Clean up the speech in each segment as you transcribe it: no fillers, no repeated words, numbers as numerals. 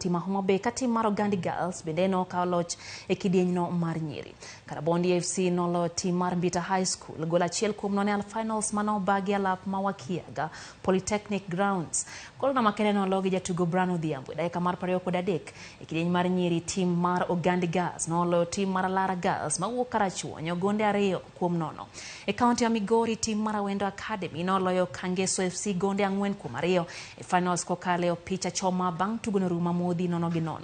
tima Homa Bay kati mar Oganda Girls bende no kaoloch e kidieny no mar nyiri. Karabondi FC nolo tim mar Mbita High School gola achiel kuom nono al finals mano bagi alap mawakiaga Polytechnic Grounds. Gol na makene no logi jatugo Brano Dhiambo dakika mar 23 e kidieny mar nyiri tim mar Oganda Girls nolo tim mar Lara Girls mawuok Karachuonyo gonde 2-0. E kaunti ya Migori tim mar Awendo Academy noloyo Kangeso FC gonde 4-2 e finals kokale picha choma bang tugono ruma modi 0-0.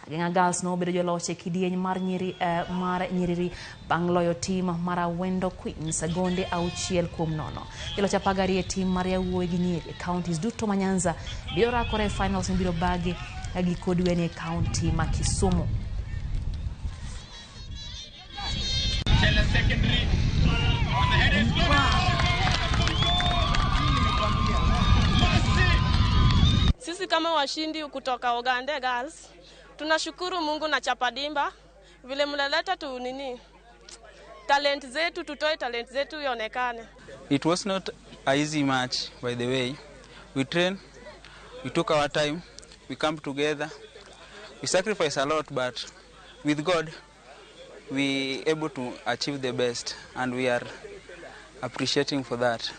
Agenga Girls no bedo joloch e kidieny mar nyiriri bang loyo tim mar Awendo Queens gonde 6-0. Joloch apagari e tim mar yawuoyi gi nyiri counties duto ma Nyanza biro rakore finals biro bagi giko dwe ne county ma Kisumu. Sisi kama washindi kutoka Oganda Girls tunashukuru Mungu na Chapa Dimba vile mleleta talent zetu, tutoe talent zetu ionekane. It was not an easy match, by the way. We trained, we took our time, we come together, we sacrificed a lot, but with God we able to achieve the best, and we are appreciating for that.